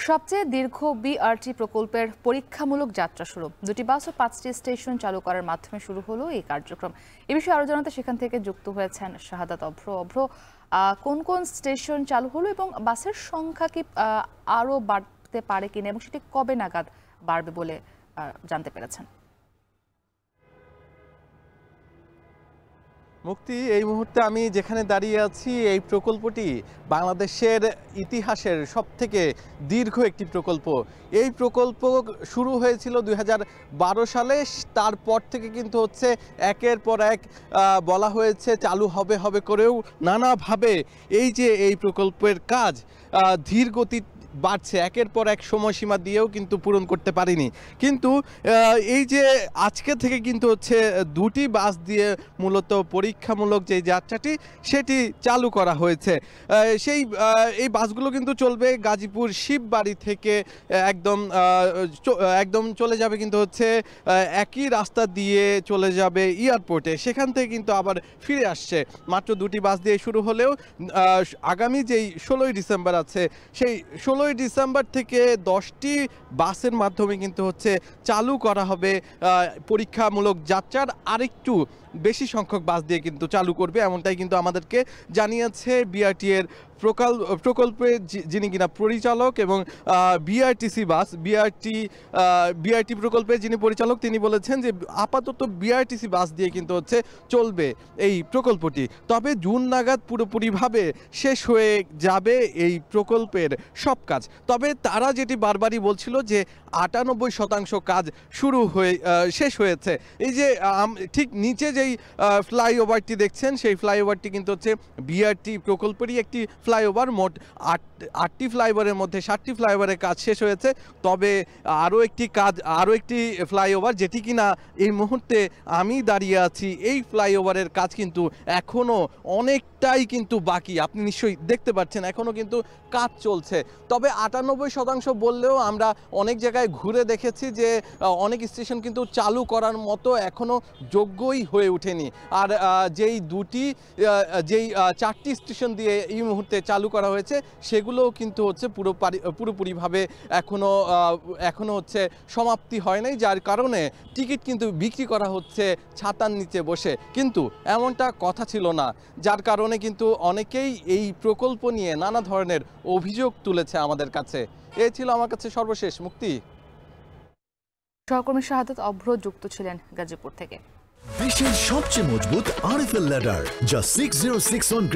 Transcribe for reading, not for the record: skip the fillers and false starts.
সবচেয়ে দীর্ঘ বিআরটি প্রকল্পের পরীক্ষামূলক যাত্রা শুরু। 2টি বাস ও 5টি স্টেশন চালু করার মাধ্যমে শুরু হলো এই কার্যক্রম। এ বিষয়ে আরো জানাতে সেখান থেকে যুক্ত হয়েছেন শাহাদাত অভ্র। কোন কোন স্টেশন চালু হলো এবং বাসের সংখ্যা কি আরো বাড়তে পারে কিনা এবং সেটি কবে নাগাদ বাড়বে বলে জানতে পেরেছেন? মুক্তি, এই মুহূর্তে আমি যেখানে দাঁড়িয়ে আছি এই প্রকল্পটি বাংলাদেশের ইতিহাসের সবথেকে দীর্ঘ একটি প্রকল্প। এই প্রকল্প শুরু হয়েছিল 2012 সালে। তারপর থেকে কিন্তু হচ্ছে একের পর এক বলা হয়েছে চালু হবে হবে করেও নানাভাবে এই প্রকল্পের কাজ ধীর গতি বাড়ছে, একের পর এক সময়সীমা দিয়েও কিন্তু পূরণ করতে পারিনি। কিন্তু এই যে আজকে থেকে কিন্তু হচ্ছে 2টি বাস দিয়ে মূলত পরীক্ষামূলক যে যাত্রাটি সেটি চালু করা হয়েছে। এই বাসগুলো কিন্তু চলবে গাজীপুর শিববাড়ি থেকে একদম চলে যাবে কিন্তু হচ্ছে একই রাস্তা দিয়ে চলে যাবে এয়ারপোর্টে, সেখান থেকে কিন্তু আবার ফিরে আসছে। মাত্র 2টি বাস দিয়ে শুরু হলেও আগামী যেই 16ই ডিসেম্বর আছে সেই 16ই ডিসেম্বর থেকে 10টি বাসের মাধ্যমে কিন্তু হচ্ছে চালু করা হবে পরীক্ষামূলক যাত্রার আরেকটু বেশি সংখ্যক বাস দিয়ে কিন্তু চালু করবে, এমনটাই কিন্তু আমাদেরকে জানিয়েছে বিআরটি এর প্রকল্পের যিনি কিনা পরিচালক এবং বিআরটি প্রকল্পের যিনি পরিচালক তিনি বলেছেন যে আপাতত বিআরটিসি বাস দিয়ে কিন্তু হচ্ছে চলবে এই প্রকল্পটি। তবে জুন নাগাদ পুরোপুরিভাবে শেষ হয়ে যাবে এই প্রকল্পের সব কাজ। তবে তারা যেটি বারবারই বলছিল যে 98% কাজ শেষ হয়েছে। এই যে ঠিক নিচে যেই ফ্লাইওভারটি দেখছেন সেই ফ্লাইওভারটি কিন্তু হচ্ছে বিআরটি প্রকল্পেরই একটি ফ্লাইওভার। মোট 8টি ফ্লাইওভারের মধ্যে 7টি ফ্লাইওভারের কাজ শেষ হয়েছে। তবে আরও একটি ফ্লাইওভার যেটি কিনা এই মুহূর্তে আমি দাঁড়িয়ে আছি এই ফ্লাইওভারের কাজ কিন্তু এখনও অনেকটাই কিন্তু বাকি। আপনি নিশ্চয়ই দেখতে পাচ্ছেন এখনও কিন্তু কাজ চলছে। তবে 98% বললেও আমরা অনেক জায়গায় ঘুরে দেখেছি যে অনেক স্টেশন কিন্তু চালু করার মতো এখনও যোগ্যই হয়ে ওঠেনি। আর যেই 4টি স্টেশন দিয়ে এই মুহূর্তে চালু করা হয়েছে সেগুলোও কিন্তু হচ্ছে পুরোপুরিভাবে এখনো হচ্ছে সমাপ্তি হয় নাই, যার কারণে টিকিট কিন্তু বিক্রি করা হচ্ছে ছাতার নিচে বসে। কিন্তু এমনটা কথা ছিল না, যার কারণে কিন্তু অনেকেই এই প্রকল্প নিয়ে নানা ধরনের অভিযোগ তুলেছে আমাদের কাছে। এই ছিল আমার কাছে সর্বশেষ। মুক্তি। সহকর্মী শাহাদাত অভ্র যুক্ত ছিলেন গাজীপুর থেকে। বিশ্বের সবচেয়ে মজবুত আরএফএল ল্যাডার যা 606